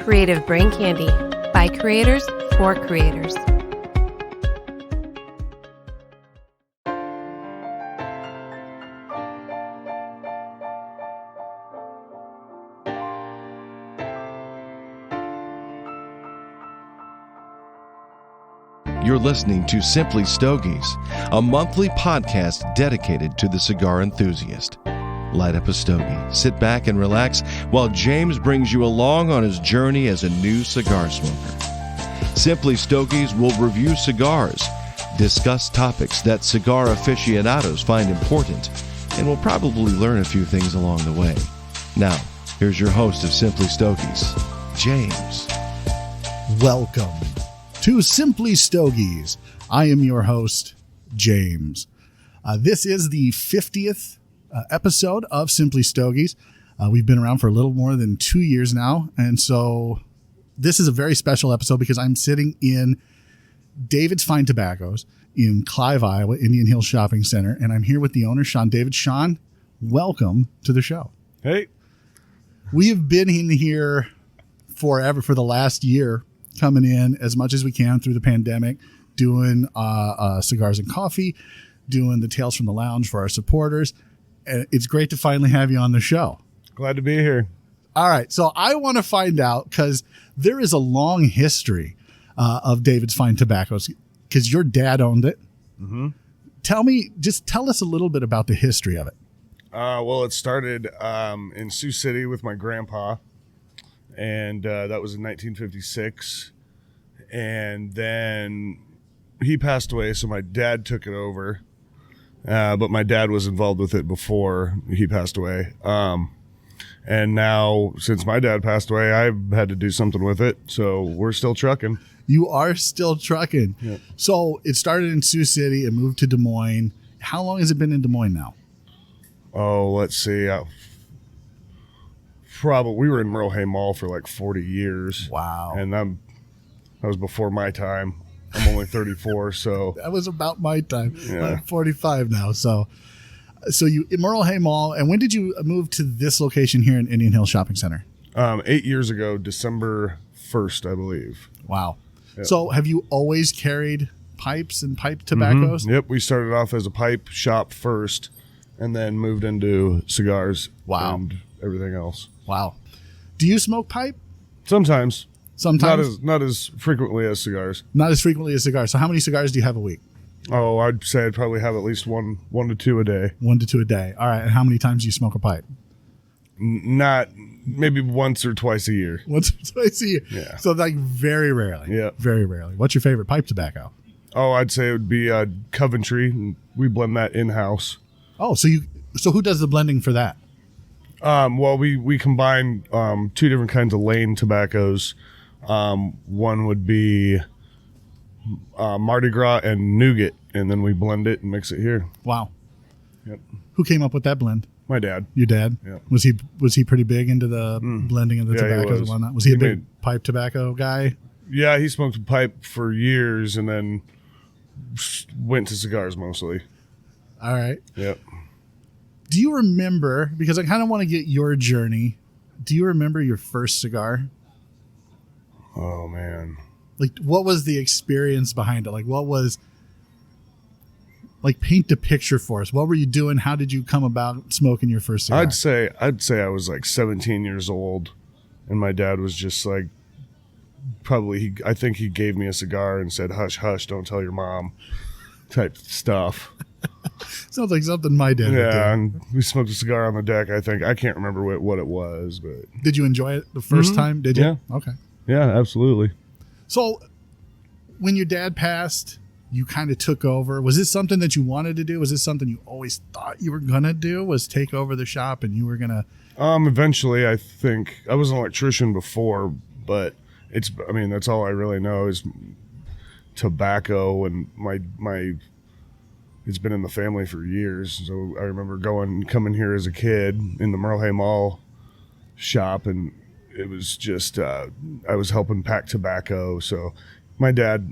Creative Brain Candy by creators for creators. You're listening to Simply Stogies, a monthly podcast dedicated to the cigar enthusiast. Light up a stogie, sit back and relax while James brings you along on his journey as a new cigar smoker. Simply Stogies will review cigars, discuss topics that cigar aficionados find important, and will probably learn a few things along the way. Now, here's your host of Simply Stogies, James. Welcome to Simply Stogies. I am your host, James. This is the 50th episode of Simply Stogies. We've been around for a little more than 2 years now, and so this is a very special episode because I'm sitting in David's Fine Tobaccos in Clive, Iowa, Indian Hills Shopping Center, and I'm here with the owner, Sean David. Sean, welcome to the show. Hey. We have been in here forever, for the last year, coming in as much as we can through the pandemic, doing cigars and coffee, doing the Tales from the Lounge for our supporters. And it's great to finally have you on the show. Glad to be here. All right. So I want to find out, because there is a long history of David's Fine Tobaccos, because your dad owned it. Mm-hmm. Tell us a little bit about the history of it. Well, it started in Sioux City with my grandpa, and that was in 1956. And then he passed away, so my dad took it over. But my dad was involved with it before he passed away. And now, since my dad passed away, I've had to do something with it. So we're still trucking. You are still trucking. Yeah. So it started in Sioux City and moved to Des Moines. How long has it been in Des Moines now? Oh, let's see. We were in Merle Hay Mall for like 40 years. Wow. And that was before my time. I'm only 34, so that was about my time. Yeah. I'm 45 now. So you in Merle Hay Mall, and when did you move to this location here in Indian Hills Shopping Center? 8 years ago, December 1st, I believe. Wow. Yep. So have you always carried pipes and pipe tobaccos? Mm-hmm. Yep, we started off as a pipe shop first, and then moved into cigars. Wow. And everything else. Wow. Do you smoke pipe? Sometimes. Sometimes. Not as frequently as cigars. Not as frequently as cigars. So how many cigars do you have a week? Oh, I'd say I'd probably have at least one to two a day. 1 to 2 a day. All right. And how many times do you smoke a pipe? Not maybe once or twice a year. Once or twice a year. Yeah. So like very rarely. Yeah. Very rarely. What's your favorite pipe tobacco? Oh, I'd say it would be Coventry. We blend that in-house. Oh, so who does the blending for that? Well, we combine two different kinds of lane tobaccos. One would be Mardi Gras and nougat, and then we blend it and mix it here. Wow. Yep. Who came up with that blend? My dad. Your dad? Yeah. Was he pretty big into the blending of the Yeah, he tobaccos was. and whatnot? Was he a big made- pipe tobacco guy? Yeah, he smoked a pipe for years and then went to cigars mostly. All right. Yep. Do you remember, because I kind of want to get your journey, do you remember your first cigar? Oh, man. Like, what was the experience behind it? Like, paint the picture for us. What were you doing? How did you come about smoking your first cigar? I'd say I was like 17 years old, and my dad was just like, I think he gave me a cigar and said, "Hush, hush, don't tell your mom," type stuff. Sounds like something my dad would do. Yeah, and we smoked a cigar on the deck. I can't remember what it was, but Did you enjoy it the first time? Did you? Yeah. Okay. yeah, absolutely. So when your dad passed, you kind of took over. Was this something that you wanted to do? Was this something you always thought you were going to do, was take over the shop and you were going to? Eventually, I think I was an electrician before, but that's all I really know is tobacco, and my it's been in the family for years. So I remember coming here as a kid in the Merle Hay Mall shop, and it was just I was helping pack tobacco. So my dad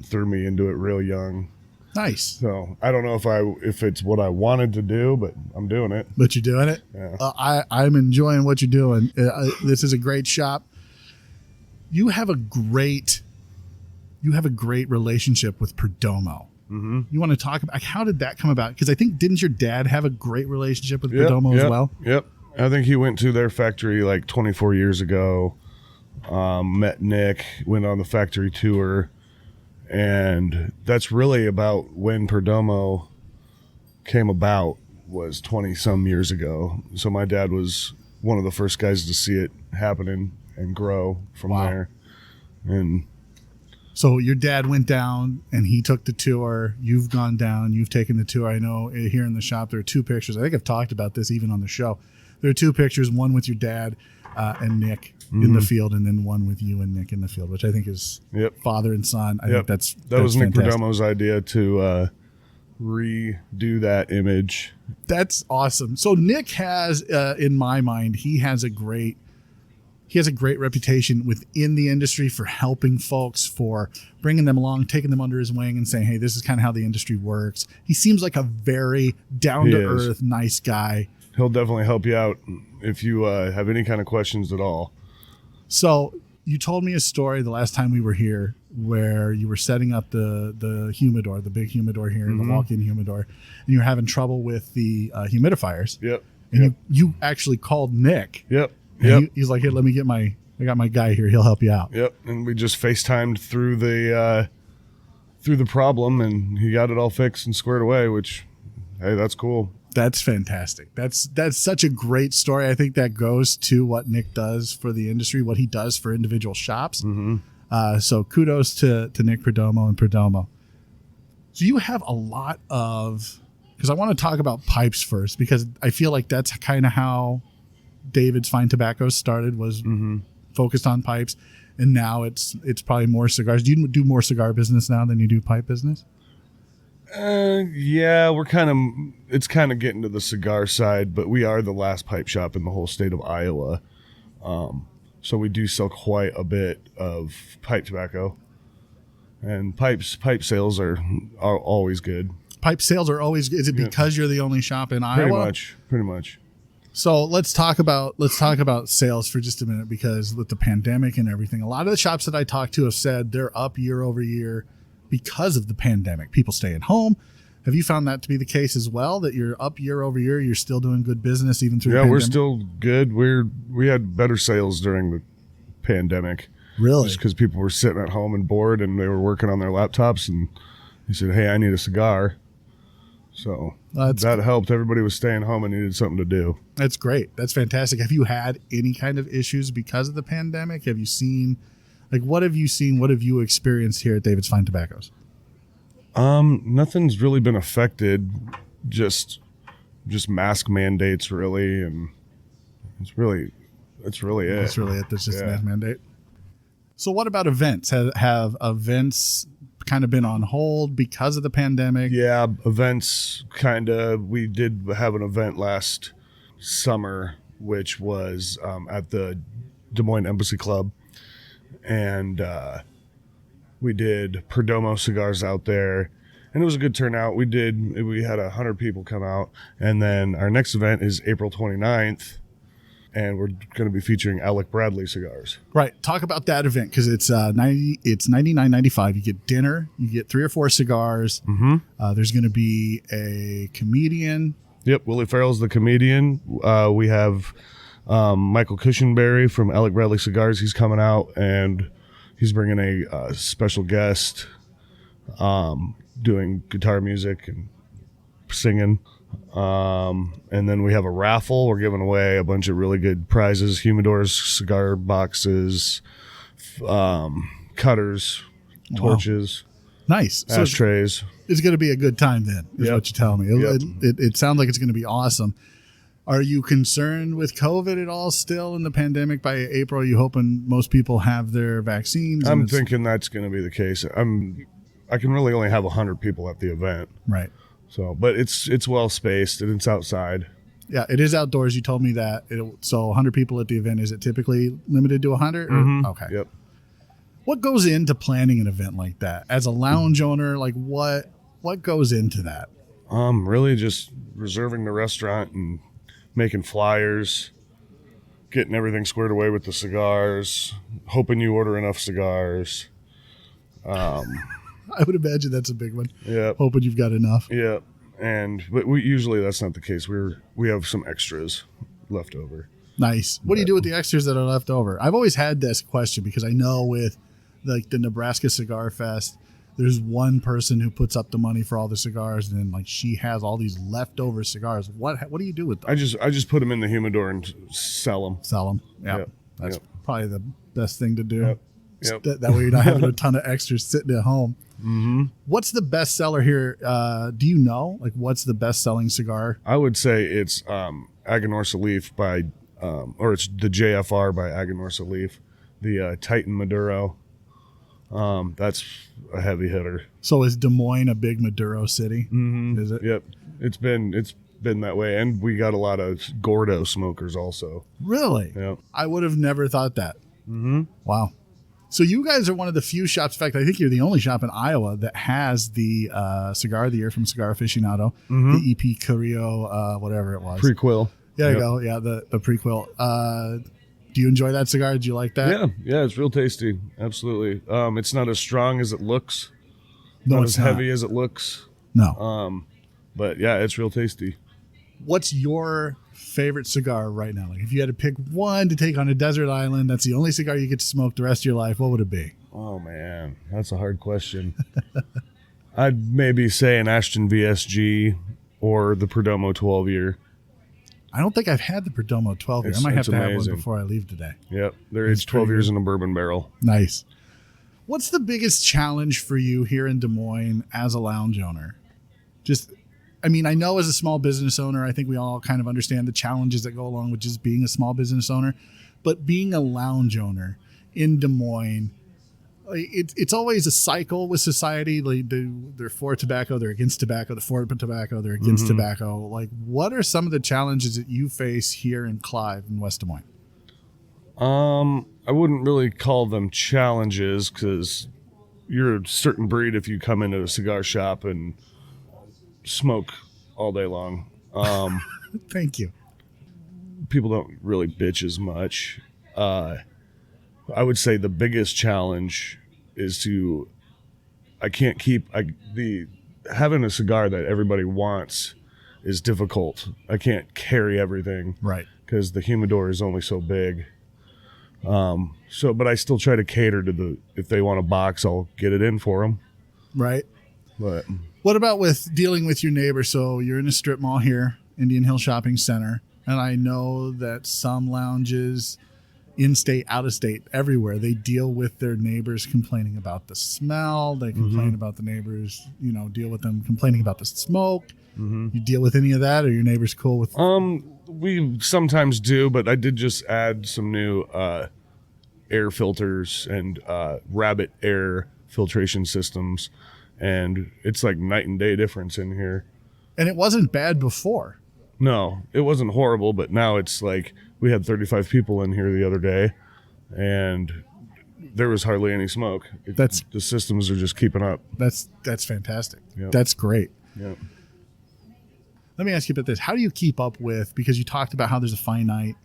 threw me into it real young. Nice. So I don't know if it's what I wanted to do, but I'm doing it. But you're doing it. Yeah. I'm enjoying what you're doing. This is a great shop. you have a great relationship with Perdomo. Mm-hmm. You want to talk about how did that come about? Because I think didn't your dad have a great relationship with Perdomo as well? Yep. I think he went to their factory like 24 years ago. Met Nick, went on the factory tour, and that's really about when Perdomo came about, was 20 some years ago. So my dad was one of the first guys to see it happening and grow from there. And so your dad went down and he took the tour. You've gone down. You've taken the tour. I know here in the shop there are two pictures. I think I've talked about this even on the show. There are two pictures, one with your dad and Nick in the field, and then one with you and Nick in the field, which I think is father and son. I think that was Nick fantastic. Perdomo's idea to redo that image. That's awesome. So Nick has, in my mind, he has a great reputation within the industry for helping folks, for bringing them along, taking them under his wing and saying, hey, this is kind of how the industry works. He seems like a very down-to-earth, nice guy. He'll definitely help you out if you have any kind of questions at all. So you told me a story the last time we were here where you were setting up the humidor, the big humidor here, the walk-in humidor, and you were having trouble with the humidifiers. Yep. And you actually called Nick. Yep. He's like, here, let me get I got my guy here. He'll help you out. Yep. And we just FaceTimed through the problem, and he got it all fixed and squared away, which, hey, that's cool. That's fantastic. That's such a great story. I think that goes to what Nick does for the industry, what he does for individual shops. Mm-hmm. So kudos to Nick Perdomo and Perdomo. So you have a lot of, because I want to talk about pipes first, because I feel like that's kind of how David's Fine Tobacco started, was focused on pipes, and now it's probably more cigars. Do you do more cigar business now than you do pipe business? Yeah, it's kind of getting to the cigar side, but we are the last pipe shop in the whole state of Iowa. So we do sell quite a bit of pipe tobacco, and pipe sales are always good. Pipe sales are always good. Is it because you're the only shop in Iowa? Pretty much. So let's talk about sales for just a minute, because with the pandemic and everything, a lot of the shops that I talked to have said they're up year over year because of the pandemic. People staying home. Have you found that to be the case as well, that you're up year over year, you're still doing good business even through the pandemic? Yeah, we're still good. We had better sales during the pandemic. Really? Just because people were sitting at home and bored, and they were working on their laptops, and they said, hey, I need a cigar. So that helped. Everybody was staying home and needed something to do. That's great. That's fantastic. Have you had any kind of issues because of the pandemic? Have you seen, what have you seen? What have you experienced here at David's Fine Tobaccos? Nothing's really been affected. Just mask mandates, really, and it's really it. That's really it. That's just a mask mandate. So what about events? Have events kind of been on hold because of the pandemic? Yeah, events we did have an event last summer, which was at the Des Moines Embassy Club, and we did Perdomo cigars out there, and it was a good turnout. We had 100 people come out, and then our next event is April 29th, and we're going to be featuring Alec Bradley cigars. Right. Talk about that event, because it's $99.95. You get dinner, you get 3 or 4 cigars. Mm-hmm. There's going to be a comedian. Yep, Willie Farrell's the comedian. We have Michael Cushenberry from Alec Bradley Cigars. He's coming out, and he's bringing a special guest, doing guitar music and singing. And then we have a raffle. We're giving away a bunch of really good prizes: humidors, cigar boxes, cutters, torches. Nice. Ashtrays. So it's going to be a good time then, is what you're telling me. It sounds like it's going to be awesome. Are you concerned with COVID at all still in the pandemic? By April, are you hoping most people have their vaccines? I'm thinking that's going to be the case. I can really only have 100 people at the event. Right. So, but it's well spaced, and it's outside. Yeah, it is outdoors. You told me that. So 100 people at the event. Is it typically limited to 100? Mm-hmm. Okay. Yep. What goes into planning an event like that? As a lounge owner, what goes into that? Really just reserving the restaurant and making flyers, getting everything squared away with the cigars, hoping you order enough cigars. I would imagine that's a big one. Yeah. Hoping you've got enough. Yeah. But we usually that's not the case. We have some extras left over. Nice. What do you do with the extras that are left over? I've always had this question because I know with like the Nebraska Cigar Fest, there's one person who puts up the money for all the cigars, and then like she has all these leftover cigars. What do you do with them? I just put them in the humidor and sell them. Sell them. Yeah, Yep. that's Yep. probably the best thing to do. Yep. That way you're not having a ton of extras sitting at home. Mm-hmm. What's the best seller here? Do you know? Like, what's the best selling cigar? I would say it's Aganorsa Leaf by, or it's the JFR by Aganorsa Leaf, the Titan Maduro. That's a heavy hitter. So is Des Moines a big Maduro city? Mm-hmm. Is it? Yep. It's been that way, and we got a lot of Gordo smokers also. Really? Yep. I would have never thought that. Mm-hmm. Wow. So you guys are one of the few shops. In fact, I think you're the only shop in Iowa that has the Cigar of the Year from Cigar Aficionado, the EP Carrillo, whatever it was. Prequel. There you go. Yeah, the prequel. Do you enjoy that cigar? Did you like that? Yeah, it's real tasty. Absolutely. It's not as strong as it looks. No, Not it's as heavy as it looks. No. But yeah, it's real tasty. What's your favorite cigar right now? Like if you had to pick one to take on a desert island, that's the only cigar you get to smoke the rest of your life, what would it be? Oh man, that's a hard question. I'd maybe say an Ashton VSG or the Perdomo 12-year. I don't think I've had the Perdomo 12 year. I might have to have one before I leave today. Yep, they're aged 12 years in a bourbon barrel. Nice. What's the biggest challenge for you here in Des Moines as a lounge owner? I know as a small business owner, I think we all kind of understand the challenges that go along with just being a small business owner. But being a lounge owner in Des Moines, it's always a cycle with society. Like they're for tobacco, they're against tobacco, they're for tobacco, they're against tobacco. Like, what are some of the challenges that you face here in Clive in West Des Moines? I wouldn't really call them challenges because you're a certain breed if you come into a cigar shop and smoke all day long. Thank you. People don't really bitch as much. I would say the biggest challenge is having a cigar that everybody wants is difficult. I can't carry everything. Right. Because the humidor is only so big. But I still try to cater to if they want a box, I'll get it in for them. Right. But what about with dealing with your neighbor? So you're in a strip mall here, Indian Hill Shopping Center, and I know that some lounges in-state, out-of-state, everywhere, they deal with their neighbors complaining about the smell. They complain about the neighbors, deal with them complaining about the smoke. You deal with any of that, or your neighbors cool with? We sometimes do, but I did just add some new air filters and rabbit air filtration systems, and it's like night and day difference in here. And it wasn't bad before. No, it wasn't horrible, but now it's like we had 35 people in here the other day, and there was hardly any smoke. The systems are just keeping up. That's fantastic. Yep. That's great. Yeah. Let me ask you about this. How do you keep up with, because you talked about how there's a finite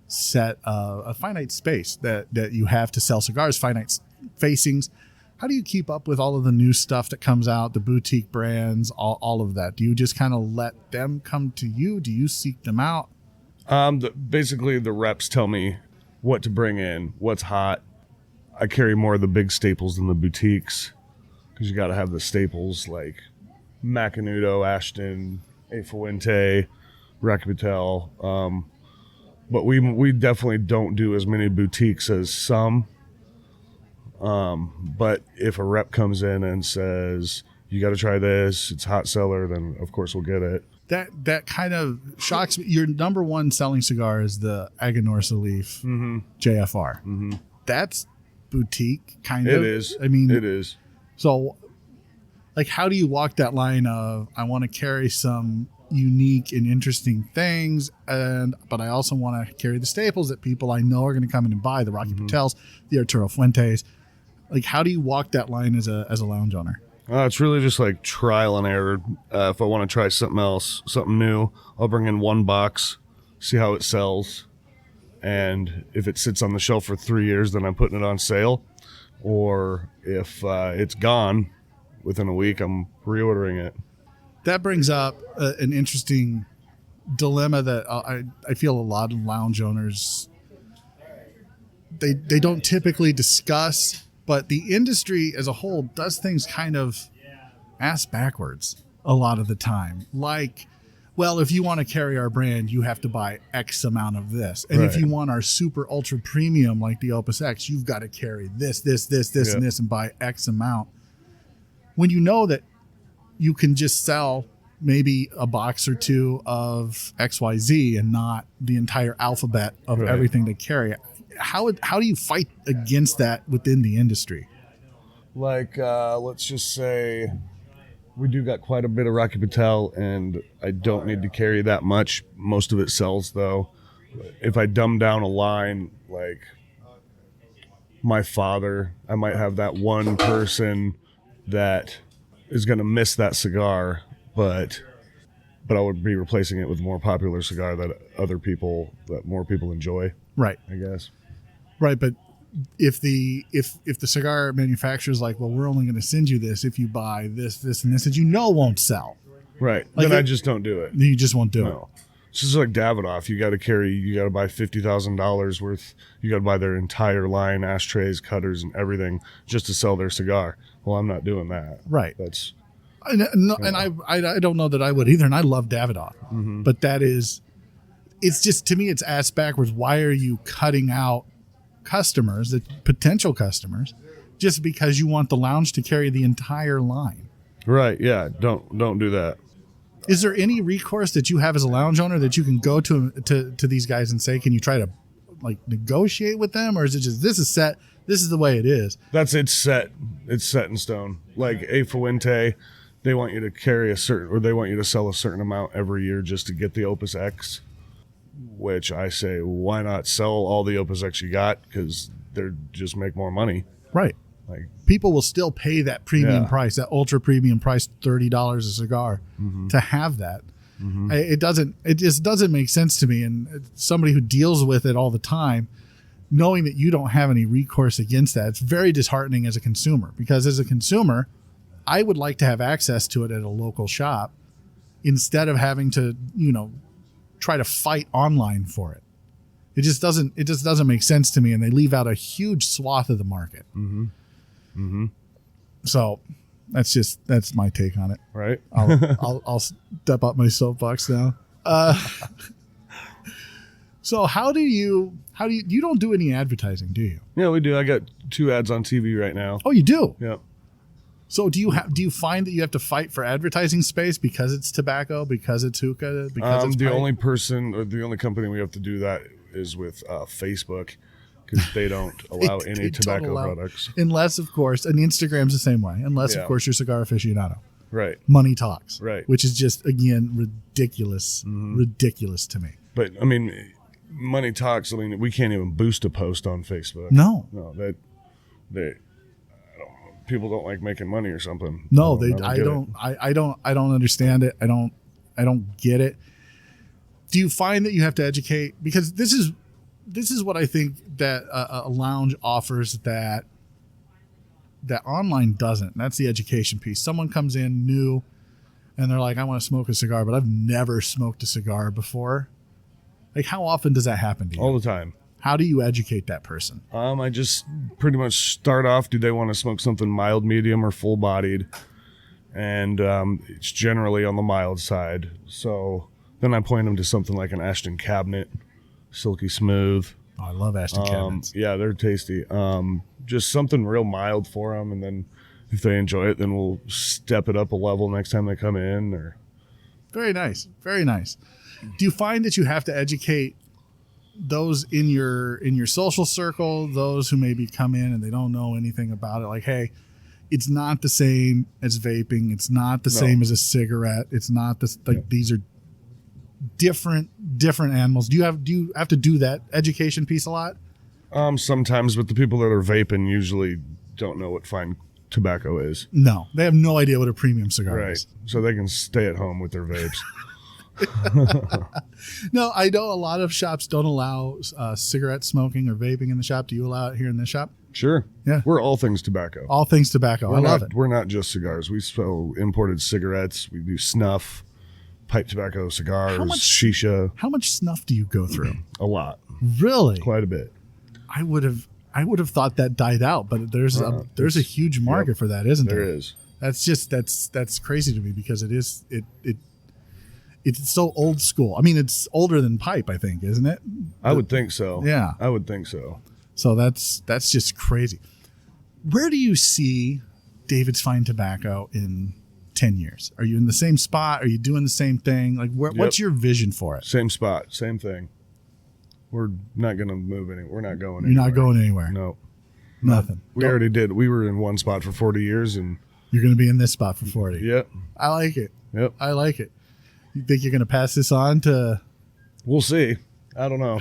space that you have to sell cigars, finite facings. How do you keep up with all of the new stuff that comes out, the boutique brands, all of that? Do you just kind of let them come to you? Do you seek them out? Basically, the reps tell me what to bring in, what's hot. I carry more of the big staples than the boutiques because you got to have the staples like Macanudo, Ashton, A Fuente, Racapitel. But we definitely don't do as many boutiques as some. But if a rep comes in and says, you got to try this, it's hot seller, then of course we'll get it. That kind of shocks me. Your number one selling cigar is the Aganorsa Leaf JFR. Mm-hmm. That's boutique, kind of. It is. It is. So, like, how do you walk that line of, I want to carry some unique and interesting things, but I also want to carry the staples that people I know are going to come in and buy, the Rocky Patels, the Arturo Fuentes. Like, how do you walk that line as a lounge owner? It's really just like trial and error. If I want to try something else, something new, I'll bring in one box, see how it sells, And if it sits on the shelf for 3 years, then I'm putting it on sale. Or if it's gone within a week, I'm reordering it. That brings up an interesting dilemma that I feel a lot of lounge owners, they don't typically discuss, but the industry as a whole does things kind of ass backwards a lot of the time. Like, well, if you want to carry our brand, you have to buy X amount of this. And if you want our super ultra premium like the Opus X, you've got to carry this, and this and buy X amount. When you know that you can just sell maybe a box or two of XYZ and not the entire alphabet of everything they carry, how do you fight against that within the industry? Like, let's just say we do got quite a bit of Rocky Patel, and I don't need to carry that much. Most of it sells, though. If I dumb down a line, like my father, I might have that one person that is going to miss that cigar, but I would be replacing it with a more popular cigar that more people enjoy. Right. I guess. Right, but if the cigar manufacturer's like, well, we're only going to send you this if you buy this, and this, that you know won't sell. Right. Like then I just don't do it. You just won't do it. It's just like Davidoff. You got to buy $50,000 worth. You got to buy their entire line, ashtrays, cutters, and everything just to sell their cigar. Well, I'm not doing that. Right. That's. And I don't know that I would either, and I love Davidoff. Mm-hmm. But it's just, to me, it's ass backwards. Why are you cutting out customers, the potential customers, just because you want the lounge to carry the entire line? Right. Yeah. Don't do that. Is there any recourse that you have as a lounge owner that you can go to these guys and say, can you try to like negotiate with them, or is it just this is set, this is the way it is? It's set in stone. Like A Fuente, they want you to carry they want you to sell a certain amount every year just to get the Opus X. Which I say, why not sell all the Opus X you got? Because they're just make more money. Right. Like people will still pay that premium price, that ultra premium price, $30 a cigar, to have that. Mm-hmm. It just doesn't make sense to me. And somebody who deals with it all the time, knowing that you don't have any recourse against that, it's very disheartening as a consumer. Because as a consumer, I would like to have access to it at a local shop instead of having to, try to fight online for it. It just doesn't make sense to me, and they leave out a huge swath of the market. Mm-hmm. Mm-hmm. So that's my take on it. Right. I'll step up my soapbox now. So how do you don't do any advertising, do you? Yeah, we do. I got 2 ads on TV right now. Oh, you do? Yep. So do you find that you have to fight for advertising space because it's tobacco, because it's hookah, because it's the only person or the only company we have to do that is with Facebook, because they don't allow any tobacco products. Unless, of course, and Instagram's the same way. Unless, of course, you're Cigar Aficionado. Right. Money talks. Right. Which is just, again, ridiculous to me. But, I mean, money talks. I mean, we can't even boost a post on Facebook. No. People don't like making money or something. No, I don't understand it. I don't get it. Do you find that you have to educate? Because this is what I think that a lounge offers that online doesn't. And that's the education piece. Someone comes in new and they're like, I want to smoke a cigar, but I've never smoked a cigar before. Like, how often does that happen to you? All the time. How do you educate that person? I just pretty much start off, do they want to smoke something mild, medium, or full-bodied? And it's generally on the mild side. So then I point them to something like an Ashton Cabinet, silky smooth. Oh, I love Ashton Cabinets. Yeah, they're tasty. Just something real mild for them, and then if they enjoy it, then we'll step it up a level next time they come in. Or very nice, very nice. Do you find that you have to educate those in your social circle, those who maybe come in and they don't know anything about it, like, hey, it's not the same as vaping, it's not the same as a cigarette, it's not this, like, these are different animals. Do you have to do that education piece a lot? Sometimes, but the people that are vaping usually don't know what fine tobacco is. No, they have no idea what a premium cigar is. So they can stay at home with their vapes. No, I know a lot of shops don't allow cigarette smoking or vaping in the shop. Do you allow it here in this shop? Sure. Yeah. We're all things tobacco. All things tobacco. I love it. We're not just cigars. We sell imported cigarettes. We do snuff, pipe tobacco, cigars, shisha. How much snuff do you go through? A lot. Really? Quite a bit. I would have thought that died out, but there's a huge market for that, isn't there? There is. That's crazy to me because it's so old school. I mean, it's older than pipe, I think, isn't it? I would think so. Yeah. I would think so. So that's just crazy. Where do you see David's Fine Tobacco in 10 years? Are you in the same spot? Are you doing the same thing? Like, what's your vision for it? Same spot, same thing. We're not going to move anywhere. We're not going anywhere. You're not going anywhere? No. Nothing. We already did. We were in one spot for 40 years. And you're going to be in this spot for 40. Yep. I like it. Yep. I like it. You think you're going to pass this on to... We'll see. I don't know.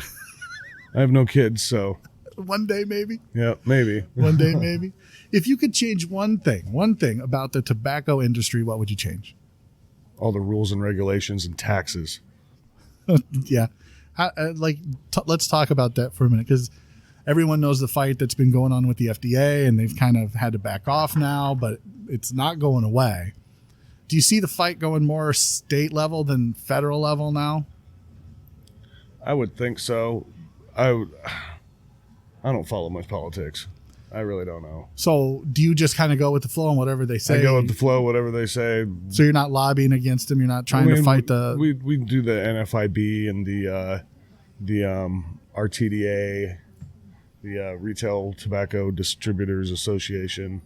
I have no kids, so... One day, maybe? Yeah, maybe. One day, maybe. If you could change one thing about the tobacco industry, what would you change? All the rules and regulations and taxes. Yeah. Let's talk about that for a minute, because everyone knows the fight that's been going on with the FDA, and they've kind of had to back off now, but it's not going away. Do you see the fight going more state level than federal level now? I would think so. I don't follow much politics. I really don't know. So do you just kind of go with the flow and whatever they say? I go with the flow, whatever they say. So you're not lobbying against them. You're not trying to fight the. We do the NFIB and the RTDA, the Retail Tobacco Distributors Association,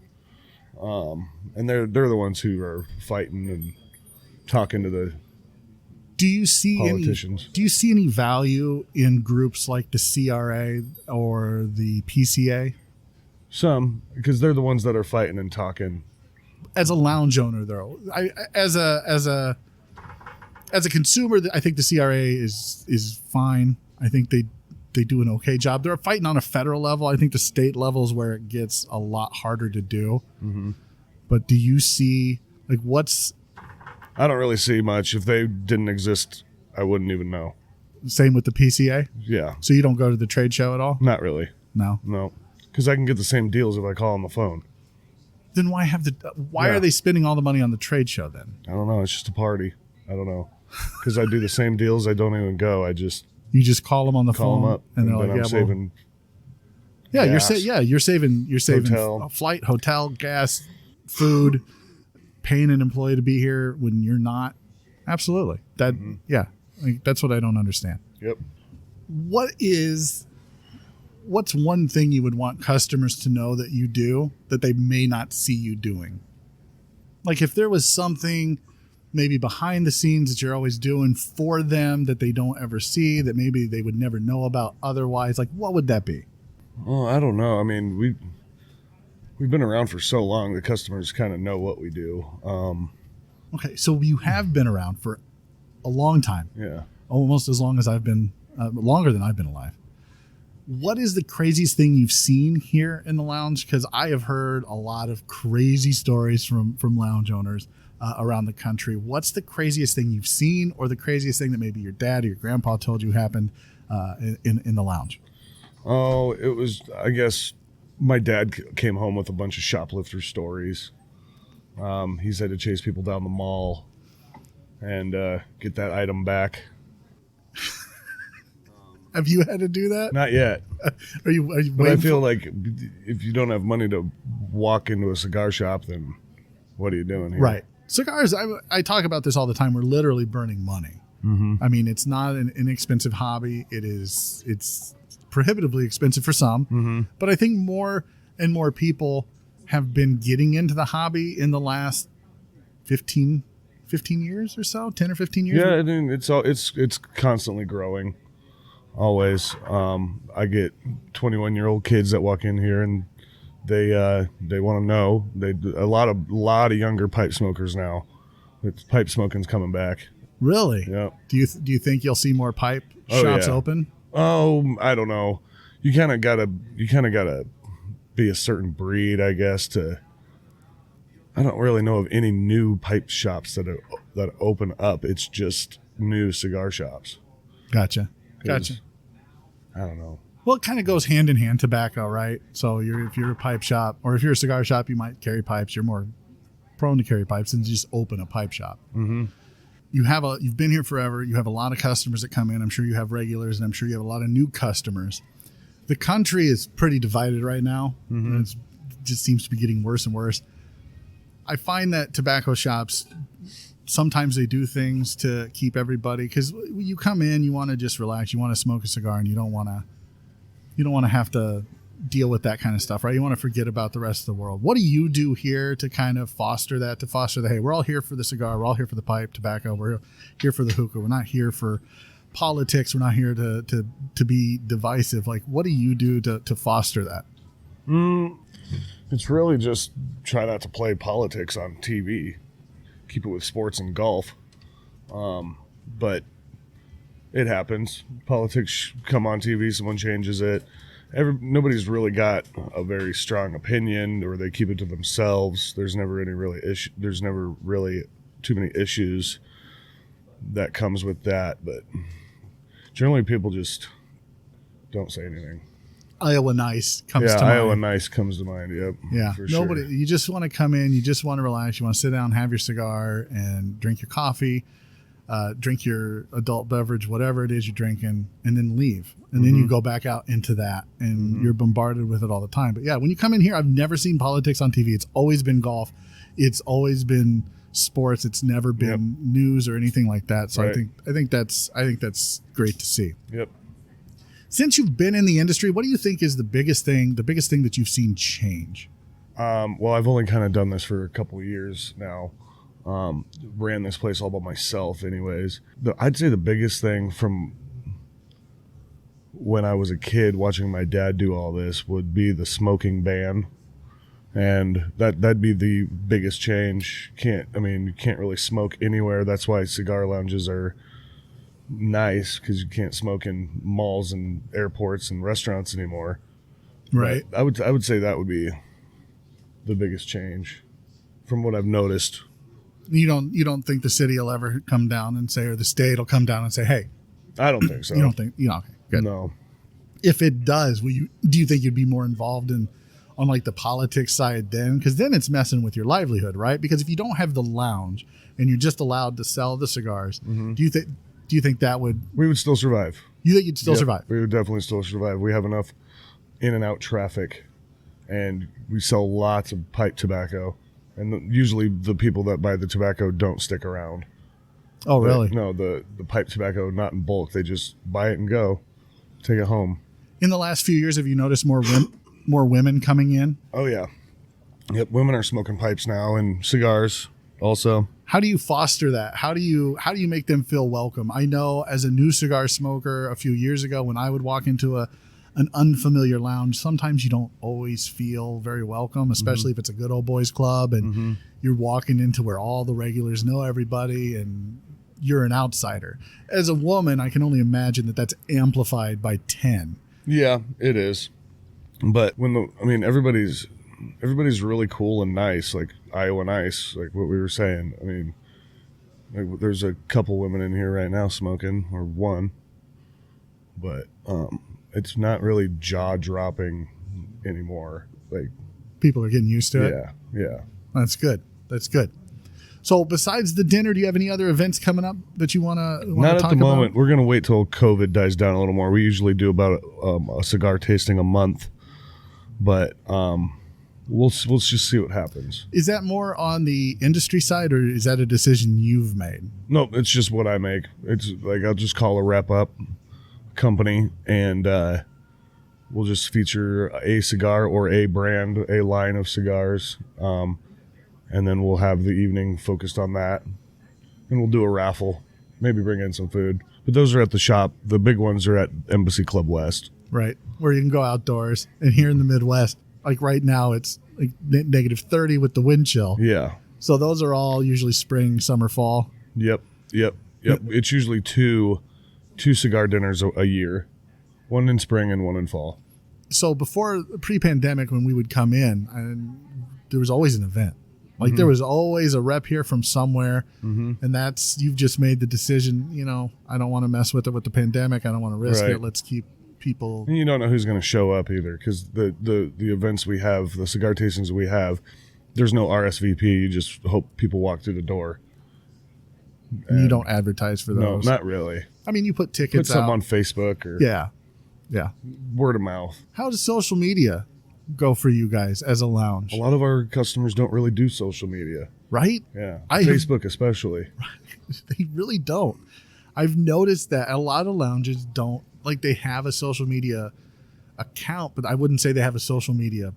and they're the ones who are fighting and talking to the. Do you see politicians. Do you see any value in groups like the CRA or the PCA? Some, because they're the ones that are fighting and talking. As a lounge owner, though, as a consumer, I think the CRA is fine. I think they do an okay job. They're fighting on a federal level. I think the state level is where it gets a lot harder to do. Mm-hmm. But do you see what's? I don't really see much. If they didn't exist, I wouldn't even know. Same with the PCA? Yeah. So you don't go to the trade show at all? Not really. No. Because I can get the same deals if I call on the phone. Then why are they spending all the money on the trade show then? I don't know. It's just a party. I don't know. Because I do the same deals. I don't even go. You just call them on the phone. Call them up. And they're like, I'm saving. Yeah, gas, you're saving hotel. Flight, hotel, gas, food, paying an employee to be here when you're not. Absolutely. That yeah. That's what I don't understand. Yep. What's one thing you would want customers to know that you do that they may not see you doing? Like if there was something maybe behind the scenes that you're always doing for them that they don't ever see, that maybe they would never know about otherwise, like what would that be? Oh, I don't know. I mean, we've been around for so long, the customers kind of know what we do. Okay, so you have been around for a long time. Yeah. Almost as long as I've been, longer than I've been alive. What is the craziest thing you've seen here in the lounge? Because I have heard a lot of crazy stories from lounge owners around the country. What's the craziest thing you've seen, or the craziest thing that maybe your dad or your grandpa told you happened in the lounge? Oh, it was, I guess, my dad came home with a bunch of shoplifter stories. He's had to chase people down the mall and get that item back. Have you had to do that? Not yet. Are you but I feel like if you don't have money to walk into a cigar shop, then what are you doing here? Right. Cigars, I talk about this all the time. We're literally burning money. Mm-hmm. I mean, it's not an inexpensive hobby. It's prohibitively expensive for some. But I think more and more people have been getting into the hobby in the last 15 years or so, 10 or 15 years. Yeah, I mean, it's constantly growing. Always. I get 21-year-old kids that walk in here and they want to know. A lot of younger pipe smokers now. Pipe smoking's coming back. Really? Yeah. Do you think you'll see more pipe shops open? Oh, I don't know. You kind of gotta be a certain breed, I guess. I don't really know of any new pipe shops that open up. It's just new cigar shops. Gotcha. 'Cause, I don't know. Well, it kind of goes hand in hand, tobacco, right? So if you're a pipe shop, or if you're a cigar shop, you might carry pipes. You're more prone to carry pipes than just open a pipe shop. Mm-hmm. You've been here forever. You have a lot of customers that come in. I'm sure you have regulars, and I'm sure you have a lot of new customers. The country is pretty divided right now. Mm-hmm. It just seems to be getting worse and worse. I find that tobacco shops, sometimes they do things to keep everybody, because you come in, you want to just relax, you want to smoke a cigar, and you don't want to have to deal with that kind of stuff, right? You want to forget about the rest of the world. What do you do here to kind of foster that, hey, we're all here for the cigar, we're all here for the pipe, tobacco, we're here for the hookah, we're not here for politics, we're not here to be divisive. Like, what do you do to foster that? It's really just try not to play politics on TV. Keep it with sports and golf. But it happens. Politics come on TV, someone changes it. Nobody's really got a very strong opinion, or they keep it to themselves. There's never any really issue. There's never really too many issues that comes with that. But generally, people just don't say anything. Iowa Nice comes to mind. Iowa Nice comes to mind. Yep. Yeah. For Nobody. sure. You just want to come in. You just want to relax. You want to sit down, have your cigar, and drink your coffee, drink your adult beverage, whatever it is you're drinking, and then leave. And then you go back out into that, and you're bombarded with it all the time. But yeah, when you come in here, I've never seen politics on TV. It's always been golf. It's always been sports. It's never been news or anything like that. So right. I think that's great to see. Yep. Since you've been in the industry, what do you think is the biggest thing that you've seen change? Well, I've only kind of done this for a couple of years now. Ran this place all by myself anyways. I'd say the biggest thing from when I was a kid watching my dad do all this would be the smoking ban. And that'd be the biggest change. You can't really smoke anywhere. That's why cigar lounges are nice, because you can't smoke in malls and airports and restaurants anymore. Right. But I would say that would be the biggest change from what I've noticed. You don't think the city will ever come down and say, or the state will come down and say, hey? I don't think so. You don't think? Okay, good. No. If it does, do you think you'd be more involved on like the politics side then? Because then it's messing with your livelihood, right? Because if you don't have the lounge and you're just allowed to sell the cigars, do you think that would? We would still survive. You think you'd still survive? We would definitely still survive. We have enough in and out traffic, and we sell lots of pipe tobacco. And usually the people that buy the tobacco don't stick around. Oh, really? No, the pipe tobacco, not in bulk. They just buy it and go, take it home. In the last few years, have you noticed more women coming in? Oh, yeah. Yep, women are smoking pipes now, and cigars also. How do you foster that? How do you make them feel welcome? I know as a new cigar smoker a few years ago, when I would walk into an unfamiliar lounge, sometimes you don't always feel very welcome, especially if it's a good old boys club and you're walking into where all the regulars know everybody and you're an outsider. As a woman, I can only imagine that that's amplified by 10. Yeah, it is. But everybody's really cool and nice, like Iowa Nice, like what we were saying. I mean, like, there's a couple women in here right now smoking, or one, but it's not really jaw-dropping anymore. Like, people are getting used to it. Yeah. That's good. So besides the dinner, do you have any other events coming up that you want to talk about? Not at the moment. We're going to wait till COVID dies down a little more. We usually do about a cigar tasting a month, but we'll just see what happens. Is that more on the industry side, or is that a decision you've made? No, it's just what I make. It's like I'll just call a rep up company, and we'll just feature a cigar or a brand, a line of cigars, and then we'll have the evening focused on that, and we'll do a raffle, maybe bring in some food. But those are at the shop. The big ones are at Embassy Club West. Right, where you can go outdoors. And here in the Midwest, like right now, it's like -30 with the wind chill. Yeah. So those are all usually spring, summer, fall. Yep. It's usually two cigar dinners a year, one in spring and one in fall. So before pre-pandemic, when we would come in, and there was always an event. Like there was always a rep here from somewhere, and you've just made the decision. I don't want to mess with it with the pandemic. I don't want to risk it. Let's keep people. And you don't know who's going to show up either, because the events we have, the cigar tastings we have, there's no RSVP. You just hope people walk through the door. And you don't advertise for those. No, not really. I mean, you put tickets Put some out on Facebook or word of mouth. How does social media go for you guys as a lounge? A lot of our customers don't really do social media. Right? Yeah. Facebook especially. They really don't. I've noticed that a lot of lounges don't, like, they have a social media account, but I wouldn't say they have a social media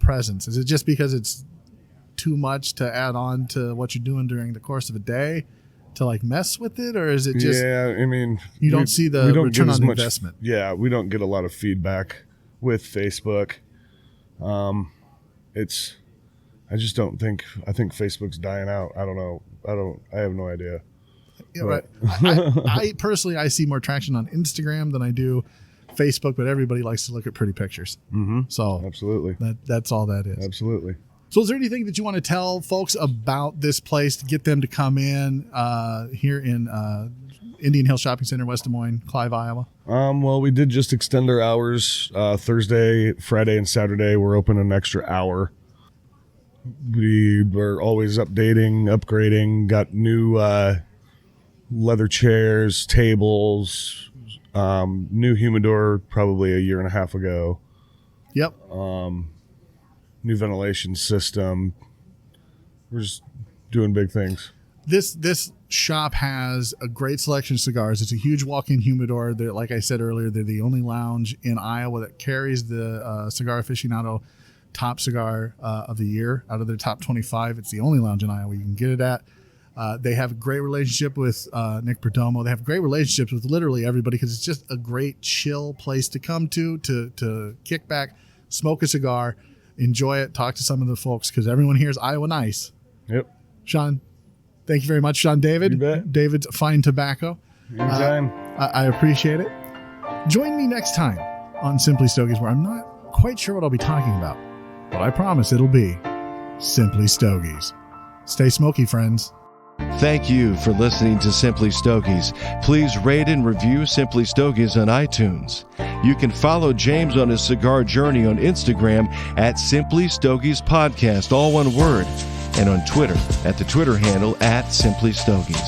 presence. Is it just because it's too much to add on to what you're doing during the course of a day to like mess with it, or is it just you don't see the return on investment? Yeah, we don't get a lot of feedback with Facebook. I just don't think, I think Facebook's dying out. I don't know. I have no idea. Yeah, right. I personally, I see more traction on Instagram than I do Facebook, but everybody likes to look at pretty pictures. So absolutely, that's all that is. Absolutely. So is there anything that you want to tell folks about this place to get them to come in here in Indian Hill Shopping Center, West Des Moines, Clive, Iowa? Well, we did just extend our hours. Thursday, Friday, and Saturday, we're open an extra hour. We were always updating, upgrading, got new leather chairs, tables, new humidor probably a year and a half ago. Yep. New ventilation system. We're just doing big things. This shop has a great selection of cigars. It's a huge walk-in humidor. They're, like I said earlier, they're the only lounge in Iowa that carries the Cigar Aficionado top cigar of the year out of their top 25. It's the only lounge in Iowa you can get it at. They have a great relationship with Nick Perdomo. They have great relationships with literally everybody because it's just a great chill place to come to kick back, smoke a cigar, enjoy it, talk to some of the folks because everyone here is Iowa nice. Yep. Sean, thank you very much, Sean David. You bet. David's Fine Tobacco. Anytime. I appreciate it. Join me next time on Simply Stogies, where I'm not quite sure what I'll be talking about, but I promise it'll be Simply Stogies. Stay smoky, friends. Thank you for listening to Simply Stogies. Please rate and review Simply Stogies on iTunes. You can follow James on his cigar journey on Instagram at Simply Stogies Podcast, all one word, and on Twitter at the Twitter handle at Simply Stogies.